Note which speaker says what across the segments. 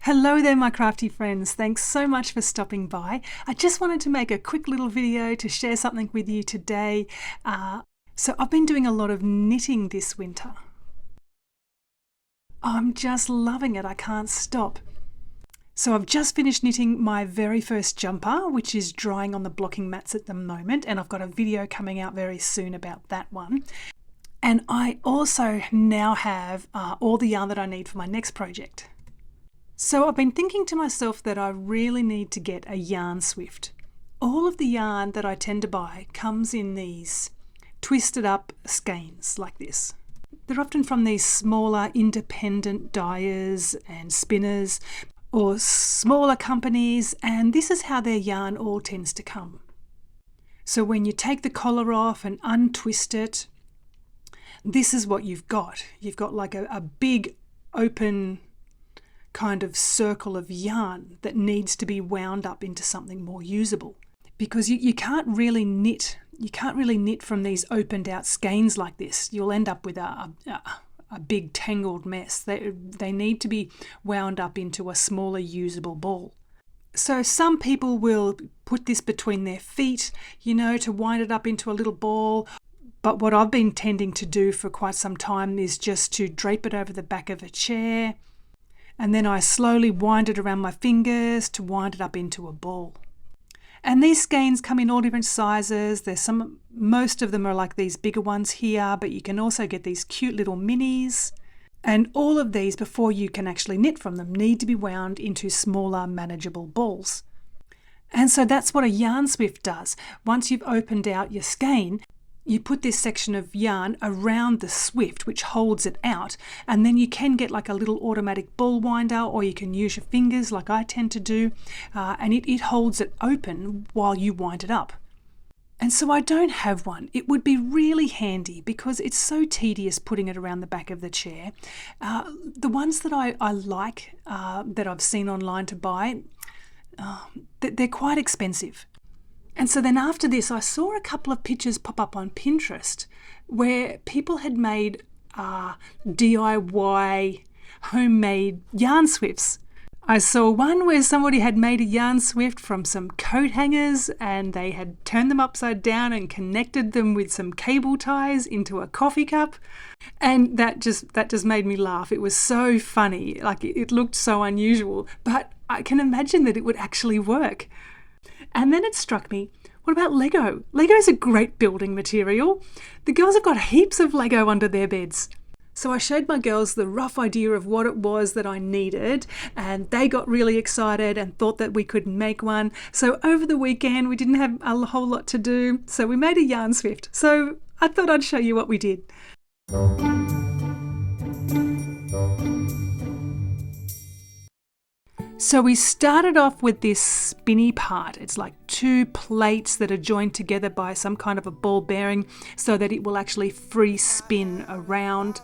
Speaker 1: Hello there, my crafty friends. Thanks so much for stopping by. I just wanted to make a quick little video to share something with you today. So I've been doing a lot of knitting this winter. I'm just loving it. I can't stop. So I've just finished knitting my very first jumper, which is drying on the blocking mats at the moment, and I've got a video coming out very soon about that one. And I also now have all the yarn that I need for my next project. So I've been thinking to myself that I really need to get a yarn swift. All of the yarn that I tend to buy comes in these twisted up skeins like this. They're often from these smaller independent dyers and spinners or smaller companies, and this is how their yarn all tends to come. So when you take the collar off and untwist it, this is what you've got. You've got like a big open kind of circle of yarn that needs to be wound up into something more usable, because you can't really knit from these opened out skeins like this. You'll end up with a big tangled mess. They need to be wound up into a smaller usable ball. So some people will put this between their feet, to wind it up into a little ball. But what I've been tending to do for quite some time is just to drape it over the back of a chair, and then I slowly wind it around my fingers to wind it up into a ball. And these skeins come in all different sizes. Most of them are like these bigger ones here, but you can also get these cute little minis. And all of these, before you can actually knit from them, need to be wound into smaller, manageable balls. And so that's what a yarn swift does. Once you've opened out your skein, you put this section of yarn around the swift, which holds it out, and then you can get like a little automatic ball winder, or you can use your fingers like I tend to do, and it holds it open while you wind it up. And so I don't have one. It would be really handy because it's so tedious putting it around the back of the chair. The ones that I like, that I've seen online to buy, they're quite expensive. And so then after this, I saw a couple of pictures pop up on Pinterest where people had made DIY homemade yarn swifts. I saw one where somebody had made a yarn swift from some coat hangers, and they had turned them upside down and connected them with some cable ties into a coffee cup. And that just made me laugh. It was so funny. Like, it looked so unusual, but I can imagine that it would actually work. And then it struck me, what about Lego? Lego is a great building material. The girls have got heaps of Lego under their beds. So I showed my girls the rough idea of what it was that I needed, and they got really excited and thought that we could make one. So over the weekend, we didn't have a whole lot to do, so we made a yarn swift. So I thought I'd show you what we did. So we started off with this spinny part. It's like two plates that are joined together by some kind of a ball bearing so that it will actually free spin around.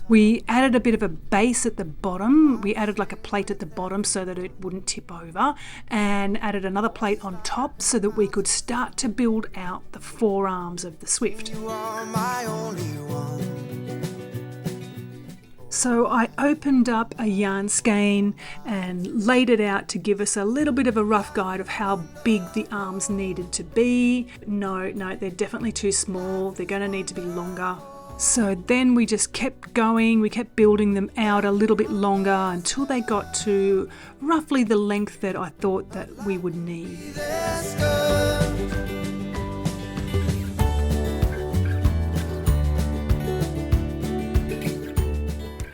Speaker 1: We added a bit of a base at the bottom. We added like a plate at the bottom so that it wouldn't tip over, and added another plate on top so that we could start to build out the forearms of the swift. You are my only one. So I opened up a yarn skein and laid it out to give us a little bit of a rough guide of how big the arms needed to be. No, they're definitely too small. They're going to need to be longer. So then we just kept going. We kept building them out a little bit longer until they got to roughly the length that I thought that we would need.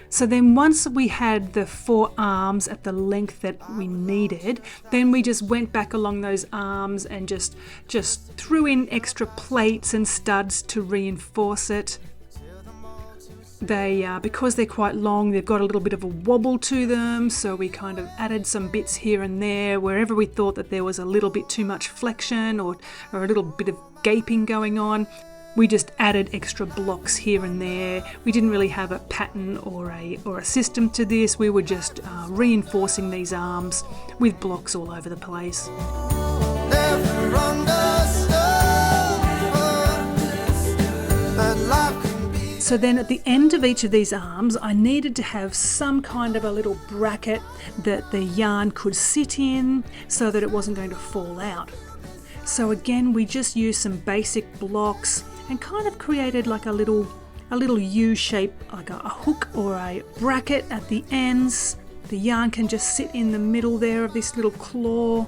Speaker 1: So then once we had the 4 arms at the length that we needed, then we just went back along those arms and just threw in extra plates and studs to reinforce it. Because they're quite long, they've got a little bit of a wobble to them, so we kind of added some bits here and there wherever we thought that there was a little bit too much flexion or a little bit of gaping going on. We just added extra blocks here and there. We didn't really have a pattern or a system to this. We were just reinforcing these arms with blocks all over the place. So then at the end of each of these arms, I needed to have some kind of a little bracket that the yarn could sit in so that it wasn't going to fall out. So again, we just used some basic blocks and kind of created like a little U shape, like a hook or a bracket at the ends. The yarn can just sit in the middle there of this little claw.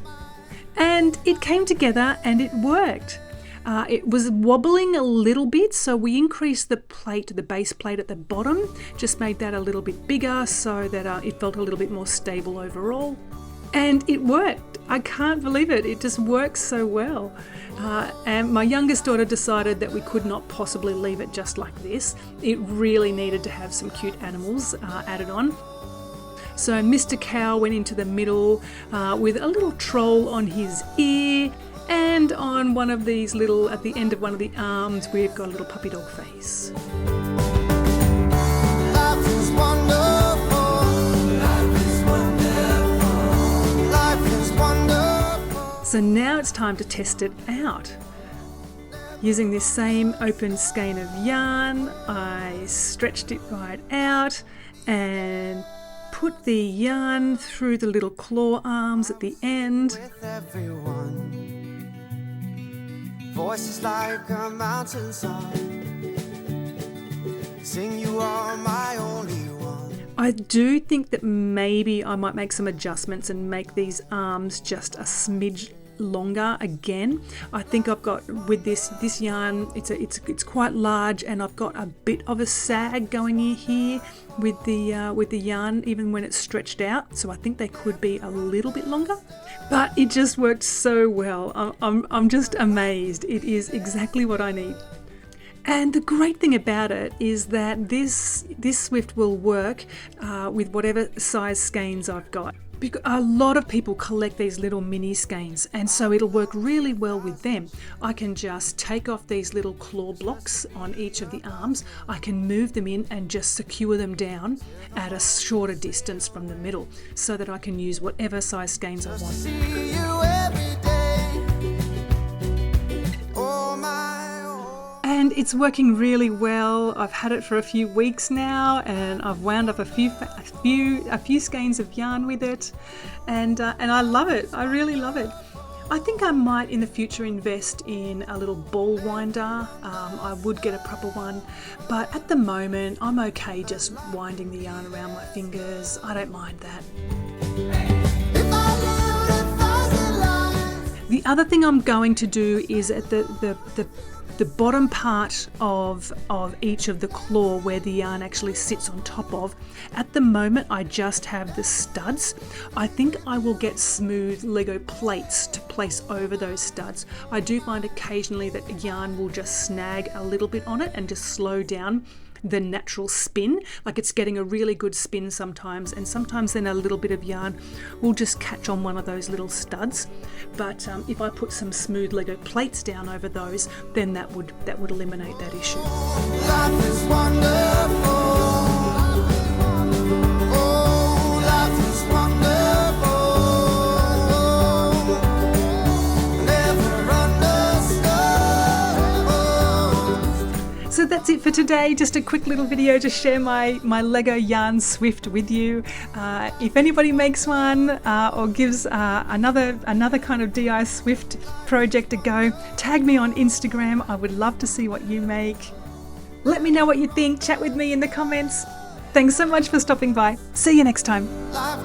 Speaker 1: And it came together and it worked. It was wobbling a little bit, so we increased the plate, the base plate at the bottom, just made that a little bit bigger so that it felt a little bit more stable overall. And it worked. I can't believe it. It just works so well. And my youngest daughter decided that we could not possibly leave it just like this. It really needed to have some cute animals added on. So Mr. Cow went into the middle with a little troll on his ear, and on one of these little, at the end of one of the arms, we've got a little puppy dog face.
Speaker 2: Life is wonderful. Life is wonderful. Life is wonderful.
Speaker 1: So now it's time to test it out. Using this same open skein of yarn, I stretched it right out and put the yarn through the little claw arms at the end.
Speaker 2: With everyone. Voices like a mountainside. Sing, you are my only one.
Speaker 1: I do think that maybe I might make some adjustments and make these arms just a smidge longer again. I think I've got with this yarn, it's quite large, and I've got a bit of a sag going in here with the yarn even when it's stretched out, so I think they could be a little bit longer, but it just worked so well. I'm just amazed. It is exactly what I need. And the great thing about it is that this Swift will work with whatever size skeins I've got. Because a lot of people collect these little mini skeins, and so it'll work really well with them. I can just take off these little claw blocks on each of the arms. I can move them in and just secure them down at a shorter distance from the middle so that I can use whatever size skeins I want.
Speaker 2: See you every day. Oh my, oh.
Speaker 1: And it's working really well. I've had it for a few weeks now, and I've wound up a few skeins of yarn with it, and I love it. I really love it. I think I might in the future invest in a little ball winder. I would get a proper one, but at the moment I'm okay just winding the yarn around my fingers. I don't mind that.
Speaker 2: If I lived 1,000 lives.
Speaker 1: The other thing I'm going to do is at the bottom part of each of the claw where the yarn actually sits on top of. At the moment I just have the studs. I think I will get smooth Lego plates to place over those studs. I do find occasionally that yarn will just snag a little bit on it and just slow down the natural spin, like it's getting a really good spin sometimes, and sometimes then a little bit of yarn will just catch on one of those little studs. But if I put some smooth Lego plates down over those, then that would eliminate that issue.
Speaker 2: Life is wonderful. Oh, life is wonderful. Never understood.
Speaker 1: So that's it for today. Just a quick little video to share my Lego yarn Swift with you. If anybody makes one or gives another kind of DI Swift project a go, tag me on Instagram. I would love to see what you make. Let me know what you think. Chat with me in the comments. Thanks so much for stopping by. See you next time.
Speaker 2: Life